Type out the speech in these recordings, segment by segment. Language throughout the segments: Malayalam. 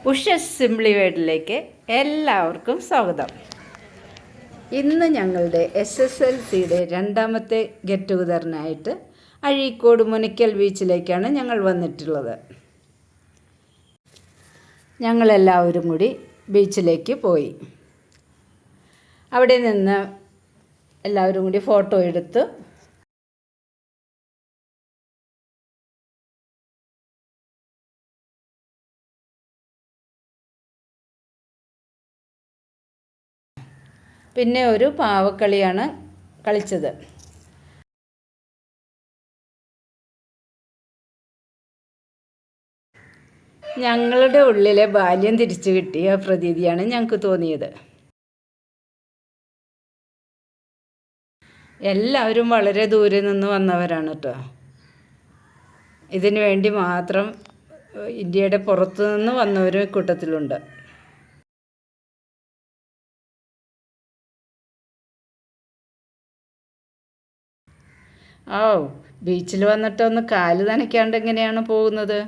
ഉഷസ് സിംപ്ലി വേർഡിലേക്ക് എല്ലാവർക്കും സ്വാഗതം. ഇന്ന് ഞങ്ങളുടെ SSLCയുടെ രണ്ടാമത്തെ ഗെറ്റ് ടുഗദറിനായിട്ട് അഴീക്കോട് മുനിക്കൽ ബീച്ചിലേക്കാണ് ഞങ്ങൾ വന്നിട്ടുള്ളത്. ഞങ്ങളെല്ലാവരും കൂടി ബീച്ചിലേക്ക് പോയി. അവിടെ നിന്ന് എല്ലാവരും കൂടി ഫോട്ടോ എടുത്ത് പിന്നെ ഒരു പാവക്കളിയാണ് കളിച്ചത്. ഞങ്ങളുടെ ഉള്ളിലെ ബാല്യം തിരിച്ചു കിട്ടിയ പ്രതീതിയാണ് ഞങ്ങൾക്ക് തോന്നിയത്. എല്ലാവരും വളരെ ദൂരെ നിന്ന് വന്നവരാണ് കേട്ടോ. ഇതിനു വേണ്ടി മാത്രം ഇന്ത്യയുടെ പുറത്തു നിന്ന് വന്നവരും കൂട്ടത്തിലുണ്ട്. ബീച്ചിൽ വന്നിട്ട് ഒന്ന് കാല് നനയ്ക്കാണ്ട് എങ്ങനെയാണ് പോകുന്നത്?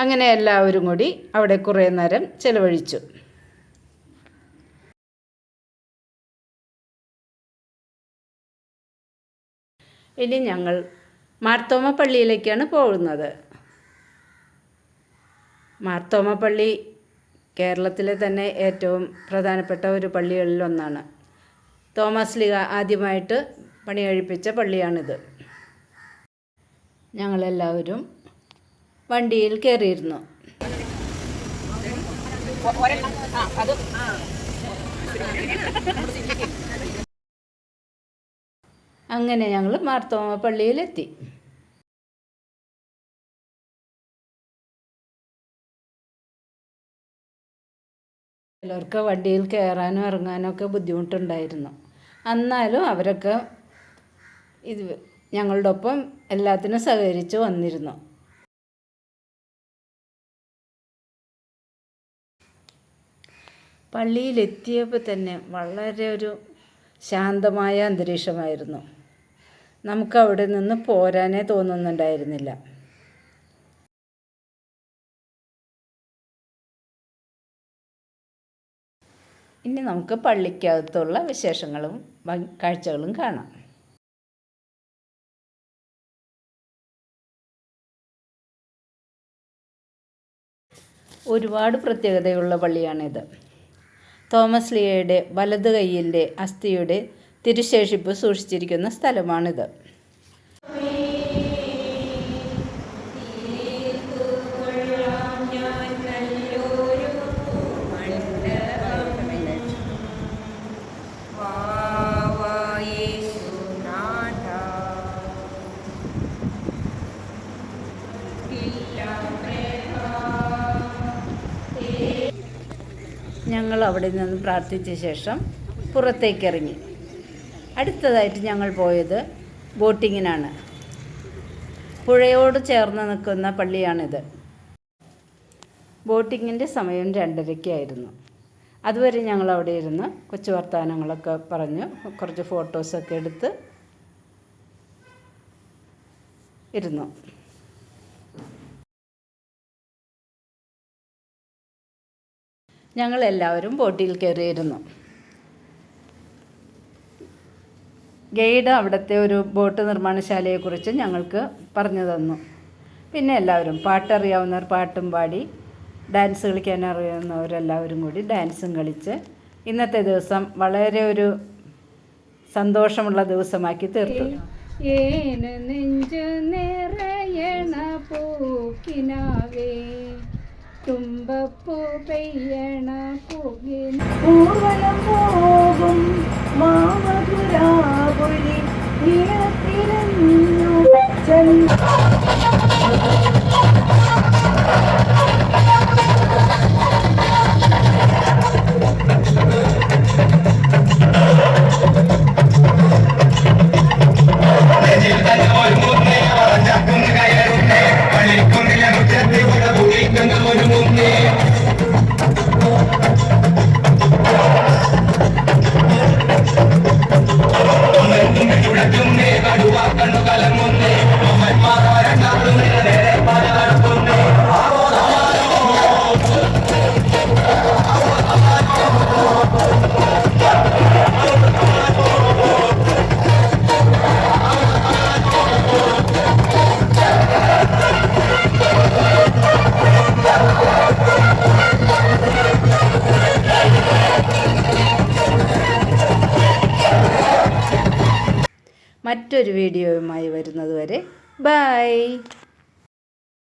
അങ്ങനെ എല്ലാവരും കൂടി അവിടെ കുറേ നേരം ചിലവഴിച്ചു. ഇനി ഞങ്ങൾ മാർത്തോമ പള്ളിയിലേക്കാണ് പോകുന്നത്. മാർത്തോമ പള്ളി കേരളത്തിലെ തന്നെ ഏറ്റവും പ്രധാനപ്പെട്ട ഒരു പള്ളികളിലൊന്നാണ്. തോമസ് ലീഗ ആദ്യമായിട്ട് പണി കഴിപ്പിച്ച പള്ളിയാണിത്. ഞങ്ങളെല്ലാവരും വണ്ടിയിൽ കയറിയിരുന്നു. അങ്ങനെ ഞങ്ങൾ മാർത്തോമ പള്ളിയിലെത്തി. ചിലർക്ക് വണ്ടിയിൽ കയറാനും ഇറങ്ങാനും ഒക്കെ ബുദ്ധിമുട്ടുണ്ടായിരുന്നു. എന്നാലും അവരൊക്കെ ഞങ്ങളുടെ ഒപ്പം എല്ലാത്തിനും സഹകരിച്ച് വന്നിരുന്നു. പള്ളിയിലെത്തിയപ്പോൾ തന്നെ വളരെ ഒരു ശാന്തമായ അന്തരീക്ഷമായിരുന്നു. നമുക്കവിടെ നിന്ന് പോരാനേ തോന്നുന്നുണ്ടായിരുന്നില്ല. ഇനി നമുക്ക് പള്ളിക്കകത്തുള്ള വിശേഷങ്ങളും കാഴ്ചകളും കാണാം. ഒരുപാട് പ്രത്യേകതയുള്ള പള്ളിയാണിത്. തോമസ് ലീഗയുടെ വലത് കൈയിൻ്റെ അസ്ഥിയുടെ തിരുശേഷിപ്പ് സൂക്ഷിച്ചിരിക്കുന്ന സ്ഥലമാണിത്. ഞങ്ങൾ അവിടെ നിന്ന് പ്രാർത്ഥിച്ച ശേഷം പുറത്തേക്കിറങ്ങി. അടുത്തതായിട്ട് ഞങ്ങൾ പോയത് ബോട്ടിങ്ങിനാണ്. പുഴയോട് ചേർന്ന് നിൽക്കുന്ന പള്ളിയാണിത്. ബോട്ടിങ്ങിൻ്റെ സമയം 2:30 അതുവരെ ഞങ്ങൾ അവിടെ ഇരുന്ന് കൊച്ചു വർത്തമാനങ്ങളൊക്കെ പറഞ്ഞ് കുറച്ച് ഫോട്ടോസൊക്കെ എടുത്ത് ഇരുന്നു. ഞങ്ങളെല്ലാവരും ബോട്ടിൽ കയറിയിരുന്നു. ഗൈഡ് അവിടുത്തെ ഒരു ബോട്ട് നിർമ്മാണശാലയെക്കുറിച്ച് ഞങ്ങൾക്ക് പറഞ്ഞു തന്നു. പിന്നെ എല്ലാവരും പാട്ടറിയാവുന്നവർ പാട്ടും പാടി, ഡാൻസ് കളിക്കാൻ അറിയാവുന്നവരെല്ലാവരും കൂടി ഡാൻസും കളിച്ച് ഇന്നത്തെ ദിവസം വളരെ ഒരു സന്തോഷമുള്ള ദിവസമാക്കി തീർത്തു. നെഞ്ചു നിറയണ പൂക്കിനാവേ തുമ്പപ്പൂ പെയ്യണ പൂവനം പോകും മാമധുരാപുരി നീളത്തിരഞ്ഞു കടുവാ കണ്ണു കലങ്ങുന്നേ മറ്റൊരു വീഡിയോയുമായി വരുന്നത് വരെ ബൈ.